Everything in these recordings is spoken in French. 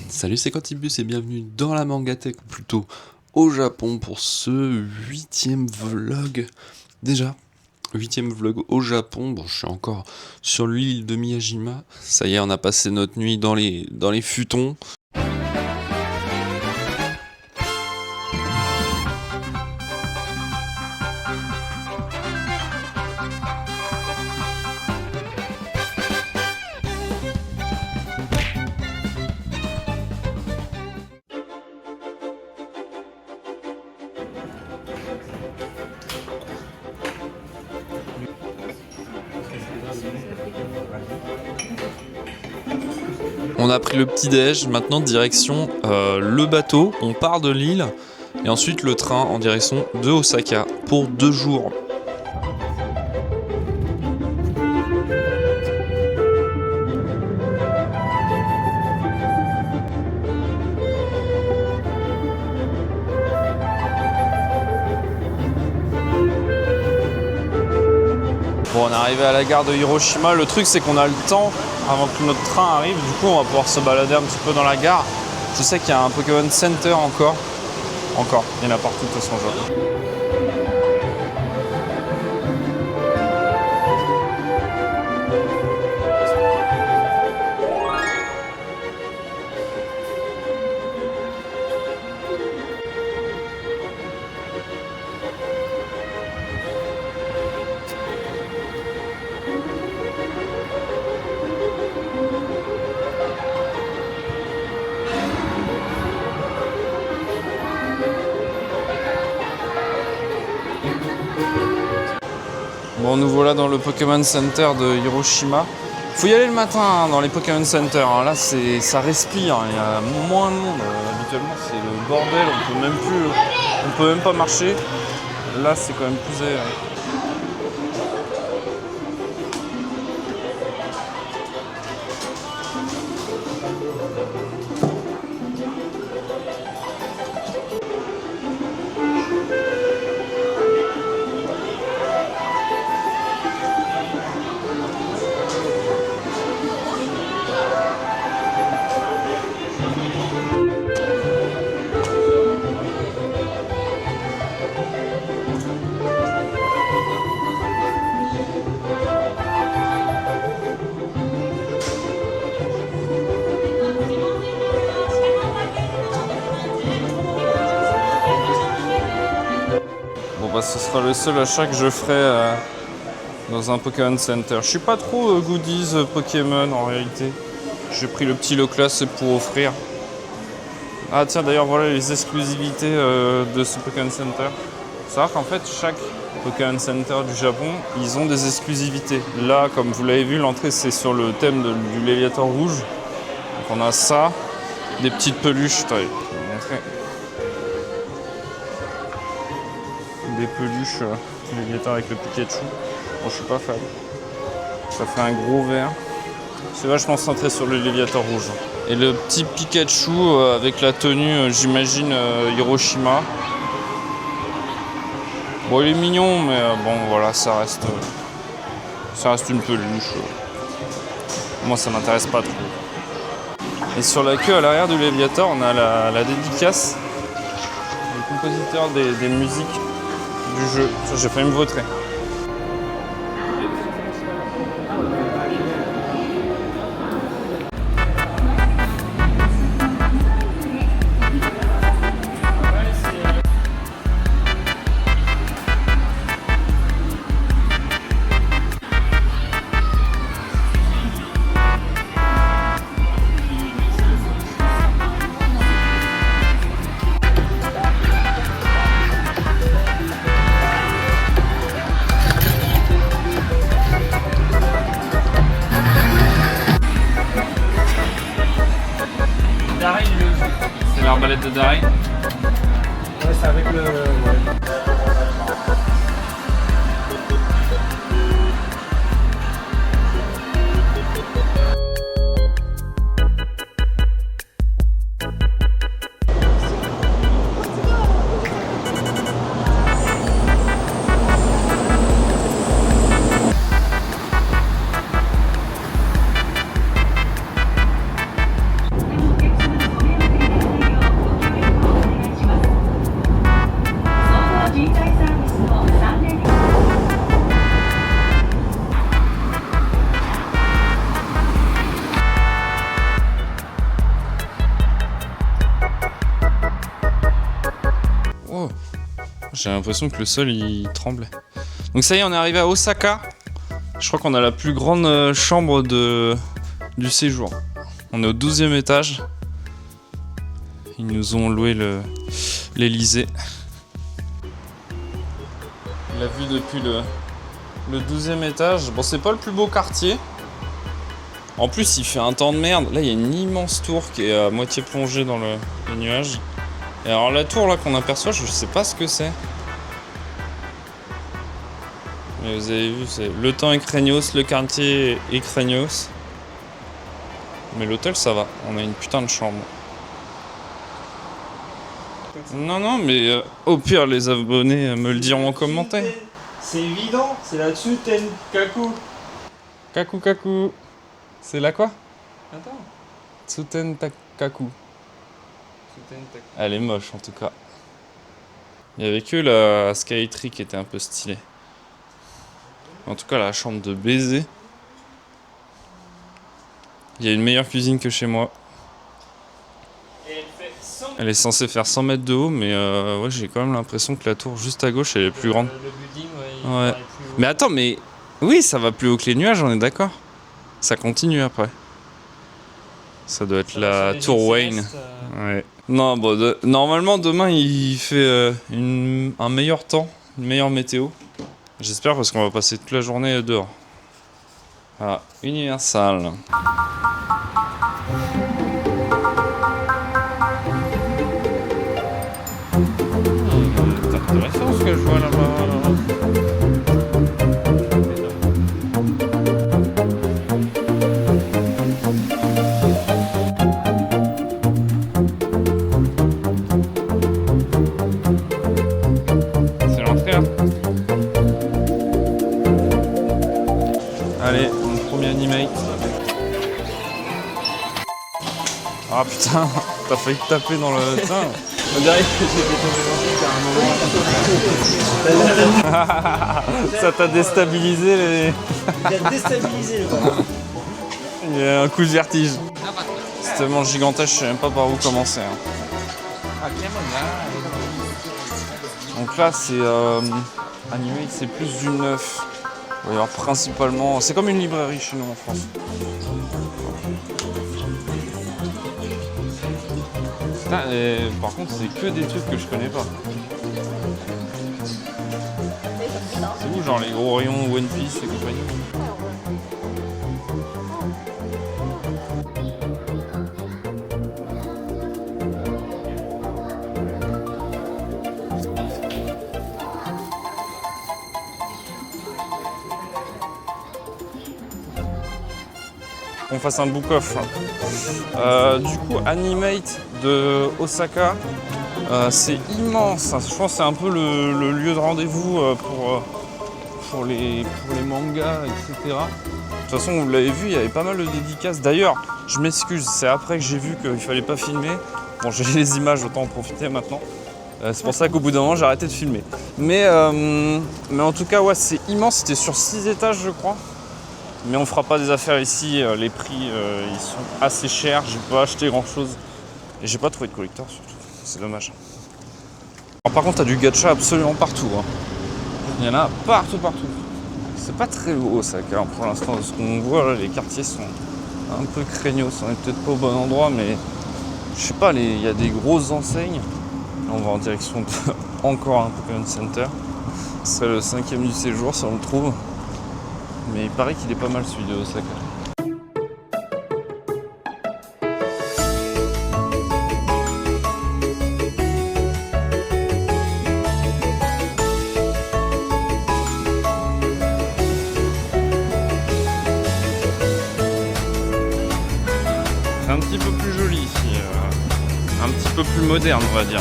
Salut, c'est Quantibus et bienvenue dans la Mangatech, ou plutôt au Japon pour ce 8e vlog. Déjà, 8e vlog au Japon. Bon, je suis encore sur l'île de Miyajima. Ça y est, on a passé notre nuit dans les futons. On a pris le petit déj, maintenant direction le bateau, on part de l'île et ensuite le train en direction de Osaka pour 2 jours. Bon, on est arrivé à la gare de Hiroshima. Le truc, c'est qu'on a le temps avant que notre train arrive. Du coup, on va pouvoir se balader un petit peu dans la gare. Je sais qu'il y a un Pokémon Center encore. Il y en a partout de toute façon, genre. Bon, nous voilà dans le Pokémon Center de Hiroshima. Faut y aller le matin hein, dans les Pokémon Center. Hein. Là, ça respire. Hein. Il y a moins de monde. Habituellement, c'est le bordel. On peut même pas marcher. Là, c'est quand même plus aéré. Ce sera le seul achat que je ferai dans un Pokémon Center. Je suis pas trop goodies Pokémon en réalité. J'ai pris le petit low class pour offrir. Ah tiens, d'ailleurs voilà les exclusivités de ce Pokémon Center. C'est-à-dire qu'en fait chaque Pokémon Center du Japon, ils ont des exclusivités. Là, comme vous l'avez vu, l'entrée c'est sur le thème du Léviator rouge. Donc on a ça, des petites peluches. Attends, je vais vous montrer. Des peluches Léviator avec le Pikachu. Bon, je suis pas fan. Ça fait un gros verre. C'est vachement centré sur le Léviator rouge. Et le petit Pikachu avec la tenue, j'imagine, Hiroshima. Bon, il est mignon, mais bon, voilà, ça reste une peluche. Moi, ça m'intéresse pas trop. Et sur la queue, à l'arrière du Léviator, on a la dédicace du compositeur des musiques du jeu. Ça, j'ai failli me vautrer. C'est l'arbalète de Darai. Ouais, c'est avec le... Ouais. J'ai l'impression que le sol il tremblait. Donc ça y est, on est arrivé à Osaka. Je crois qu'on a la plus grande chambre du séjour. On est au 12e étage. Ils nous ont loué l'Elysée. La vue depuis le 12e étage. Bon, c'est pas le plus beau quartier. En plus, il fait un temps de merde. Là, il y a une immense tour qui est à moitié plongée dans les nuages. Et alors, la tour là qu'on aperçoit, je sais pas ce que c'est. Mais vous avez vu, c'est le temps est craignos, le quartier est craignos. Mais l'hôtel, ça va. On a une putain de chambre. Non, mais au pire, les abonnés me le diront en commentaire. C'est évident, c'est la Tsuten Kaku. Kaku. C'est là quoi? Attends. Tsuten Kaku. Elle est moche en tout cas. Il y avait que la Skytree qui était un peu stylée. En tout cas, la chambre de baiser. Il y a une meilleure cuisine que chez moi. Elle est censée faire 100 mètres de haut, mais ouais, j'ai quand même l'impression que la tour juste à gauche elle est plus grande. Le building, ouais. Mais attends, mais oui, ça va plus haut que les nuages, on est d'accord. Ça continue après. Ça doit être la tour Wayne. Ouais. Non, bon, normalement demain il fait un meilleur temps, une meilleure météo. J'espère parce qu'on va passer toute la journée dehors. Ah, Universal. C'est intéressant ce que je vois là-bas. C'est l'entrée là. Allez, mon premier animate. Ah putain, t'as failli te taper dans le... Putain. On dirait que j'ai détourné un moment. Ça t'a déstabilisé Il a déstabilisé le bras. Il y a un coup de vertige. C'est tellement gigantesque, je sais même pas par où commencer. Hein. Donc là c'est animé, c'est plus du neuf. Ouais, alors principalement, c'est comme une librairie chez nous en France. Putain, et par contre c'est que des trucs que je connais pas. C'est où genre les gros rayons One Piece et compagnie? Qu'on fasse un book-off. Du coup, Animate de Osaka, c'est immense. Je pense que c'est un peu le lieu de rendez-vous pour les mangas, etc. De toute façon, vous l'avez vu, il y avait pas mal de dédicaces. D'ailleurs, je m'excuse, c'est après que j'ai vu qu'il fallait pas filmer. Bon, j'ai les images, autant en profiter maintenant. C'est pour ça qu'au bout d'un moment, j'ai arrêté de filmer. Mais en tout cas, ouais, c'est immense. C'était sur 6 étages, je crois. Mais on fera pas des affaires ici, les prix ils sont assez chers, j'ai pas acheté grand chose et j'ai pas trouvé de collector surtout, c'est dommage. Alors, par contre t'as du gacha absolument partout, hein. Il y en a partout. C'est pas très beau ça car pour l'instant de ce qu'on voit là, les quartiers sont un peu craignos, on est peut-être pas au bon endroit mais je sais pas, il y a des grosses enseignes. Là, on va en direction de encore un Pokémon Center, ce serait le 5e du séjour si on le trouve. Mais il paraît qu'il est pas mal celui de Osaka. C'est un petit peu plus joli ici, un petit peu plus moderne on va dire.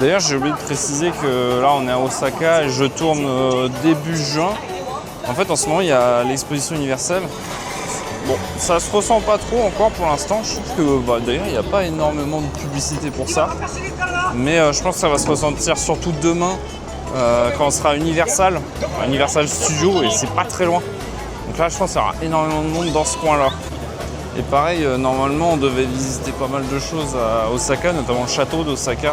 D'ailleurs, j'ai oublié de préciser que là, on est à Osaka et je tourne début juin. En fait, en ce moment, il y a l'exposition universelle. Bon, Bon, ça se ressent pas trop encore pour l'instant. Je trouve que d'ailleurs il n'y a pas énormément de publicité pour ça. Mais je pense que ça va se ressentir surtout demain quand on sera à Universal Studios et c'est pas très loin. Donc là je pense qu'il y aura énormément de monde dans ce coin-là. Et pareil, normalement on devait visiter pas mal de choses à Osaka, notamment le château d'Osaka.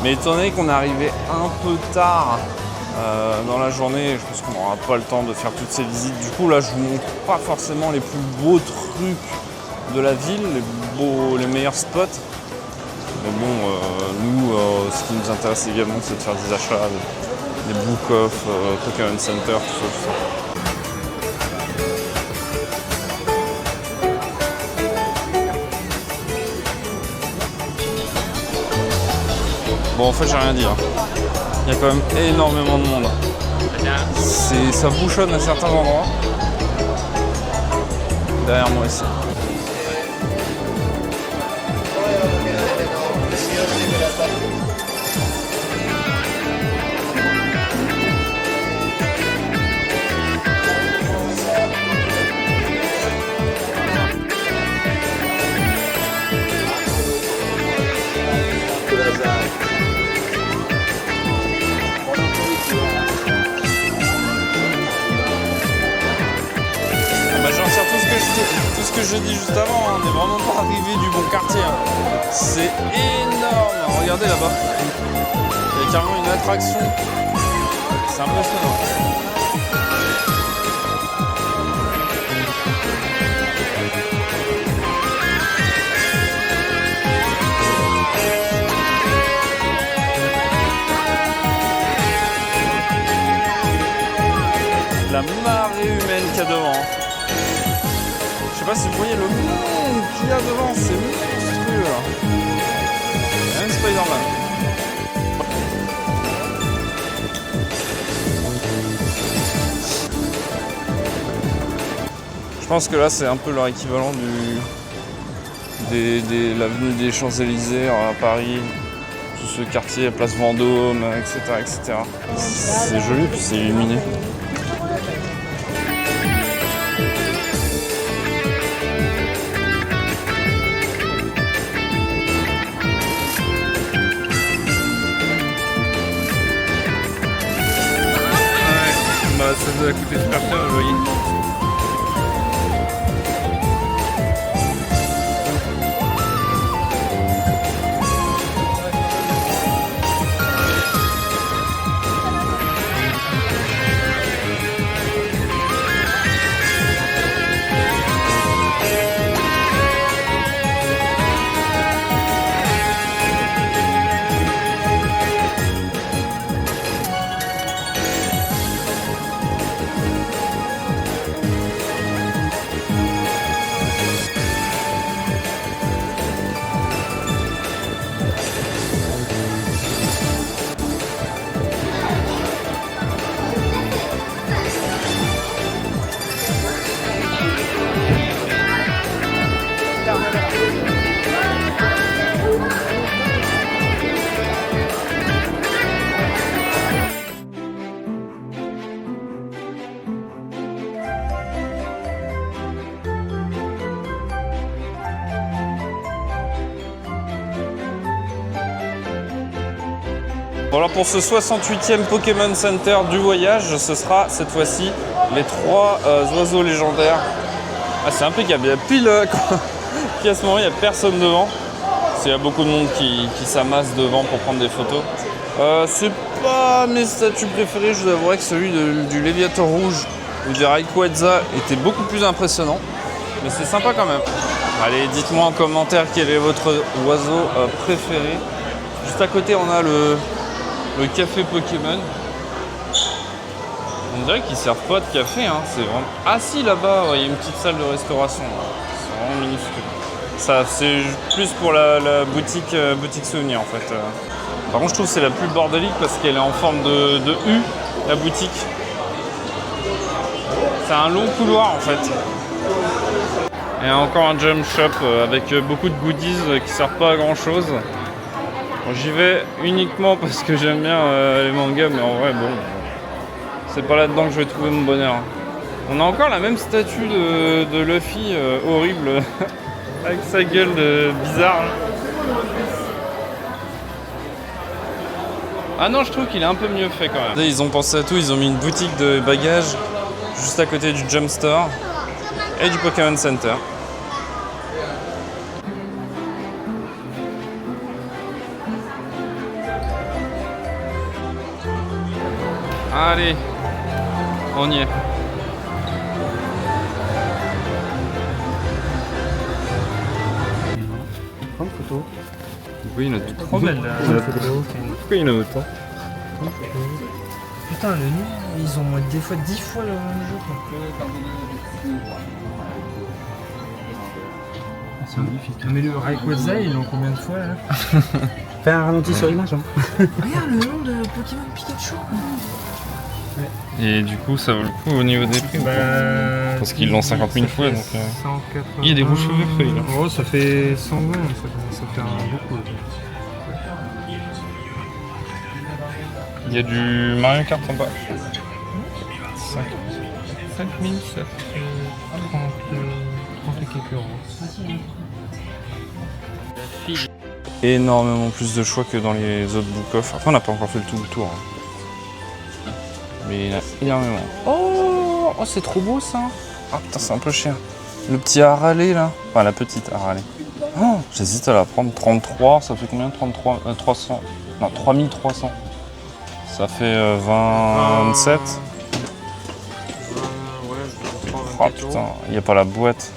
Mais étant donné qu'on est arrivé un peu tard dans la journée, je pense qu'on n'aura pas le temps de faire toutes ces visites. Du coup là je vous montre pas forcément les plus beaux trucs de la ville, les meilleurs spots. Mais bon, nous, ce qui nous intéresse également, c'est de faire des achats, des book-off, Pokémon Center, tout ça. Bon, en fait, j'ai rien dit. Il y a quand même énormément de monde. Ça bouchonne à certains endroits. Derrière moi ici. Tout ce que je dis juste avant, on n'est vraiment pas arrivé du bon quartier. C'est énorme. Regardez là-bas. Il y a carrément une attraction. C'est impressionnant. La marée humaine qu'il y a devant. Je sais pas si vous voyez le monde qu'il y a devant, c'est monstrueux. Même Spider-Man. Je pense que là c'est un peu leur équivalent de l'avenue des Champs-Élysées à Paris, tout ce quartier, place Vendôme, etc. C'est joli puis c'est illuminé. Ça nous a coûté super cher le loyer. Voilà pour ce 68e Pokémon Center du voyage, ce sera cette fois-ci les 3 oiseaux légendaires. Ah, c'est impeccable, il y a pile qui à ce moment il n'y a personne devant. Il y a beaucoup de monde qui s'amasse devant pour prendre des photos. C'est pas mes statues préférées, je vous avouerai que celui du Léviator rouge ou du Rayquaza était beaucoup plus impressionnant. Mais c'est sympa quand même. Allez, dites-moi en commentaire quel est votre oiseau préféré. Juste à côté on a le café Pokémon. On dirait qu'ils servent pas de café, hein. C'est vraiment... Ah si, là-bas, il y a une petite salle de restauration. C'est vraiment minuscule. Ça, c'est plus pour la boutique souvenir en fait. Par contre, je trouve que c'est la plus bordélique parce qu'elle est en forme de U, la boutique. C'est un long couloir en fait. Et encore un jump shop avec beaucoup de goodies qui servent pas à grand chose. Bon, j'y vais uniquement parce que j'aime bien les mangas, mais en vrai, bon, c'est pas là-dedans que je vais trouver mon bonheur. On a encore la même statue de Luffy horrible avec sa gueule bizarre. Ah non, je trouve qu'il est un peu mieux fait quand même. Ils ont pensé à tout, ils ont mis une boutique de bagages juste à côté du Jump Store et du Pokémon Center. Allez, on y est. Prends une photo. Oui, il y en a tout. Trop belle la photo. Pourquoi il y en a autant? Putain, le nom, ils ont des fois 10 fois le même jeu. C'est magnifique. Mais le Rayquaza, ils l'ont combien de fois là? Fais un ralenti sur image. Hein. Regarde le nom de Pokémon Pikachu. Et du coup, ça vaut le coup au niveau des prix. Parce qu'ils l'ont 50 000 fois. Donc, 180. il y a des rouges cheveux feuilles là. Oh, ça fait 120, ça fait un beaucoup. Il y a du Mario Kart en bas. 5 000, ça fait 30 et quelques euros. énormément plus de choix que dans les autres book-off. Après, on n'a pas encore fait le tour. Hein. Mais il y en a énormément. Oh, c'est trop beau ça. Ah putain, c'est un peu cher. Le petit Haralé là. Enfin, la petite Haralé. Oh, j'hésite à la prendre. 33, ça fait combien? 33, 300. Non, 3300. Ça fait 27. Oh putain, il n'y a pas la boîte.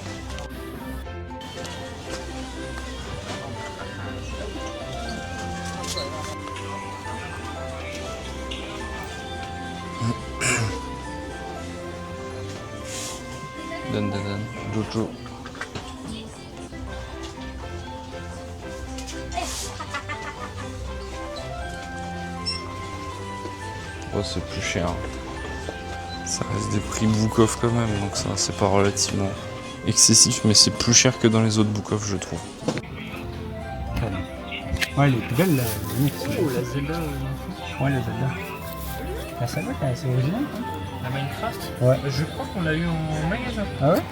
Dan, Jojo. Oh, c'est plus cher. Ça reste des prix book-off quand même, donc ça c'est pas relativement excessif, mais c'est plus cher que dans les autres book-off, je trouve. Ouais, elle est plus belle la mix. Oh, la Zelda. Ouais, la Zelda. La Zelda, c'est original. Hein. La Minecraft. Ouais. Je crois qu'on l'a eu en magasin. Ah ouais?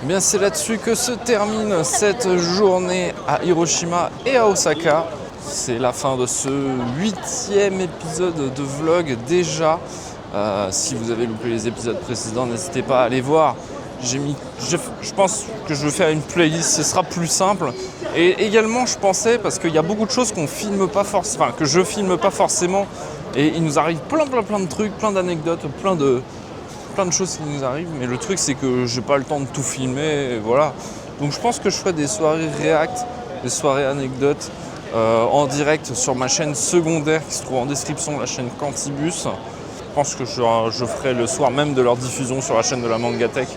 Eh bien, c'est là-dessus que se termine cette journée à Hiroshima et à Osaka. C'est la fin de ce 8e épisode de vlog déjà. Si vous avez loupé les épisodes précédents, n'hésitez pas à aller voir. Je pense que je vais faire une playlist, ce sera plus simple. Et également, je pensais, parce qu'il y a beaucoup de choses qu'on filme pas forcément, enfin que je filme pas forcément, et il nous arrive plein de trucs, plein d'anecdotes, plein de choses qui nous arrivent. Mais le truc, c'est que j'ai pas le temps de tout filmer, et voilà. Donc je pense que je ferai des soirées react, des soirées anecdotes, en direct sur ma chaîne secondaire qui se trouve en description, la chaîne Cantibus. Je pense que je ferai le soir même de leur diffusion sur la chaîne de la Mangatech.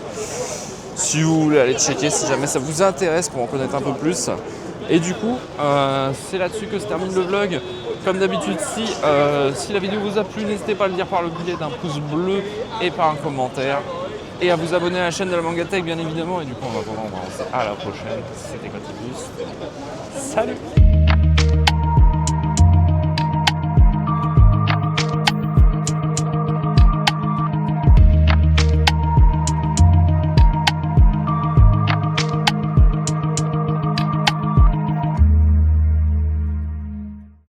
Si vous voulez aller checker, si jamais ça vous intéresse pour en connaître un peu plus. Et du coup, c'est là-dessus que se termine le vlog. Comme d'habitude, si la vidéo vous a plu, n'hésitez pas à le dire par le biais d'un pouce bleu et par un commentaire. Et à vous abonner à la chaîne de la Mangatech, bien évidemment. Et du coup, en attendant, on va à la prochaine. C'était Cantibus. Salut!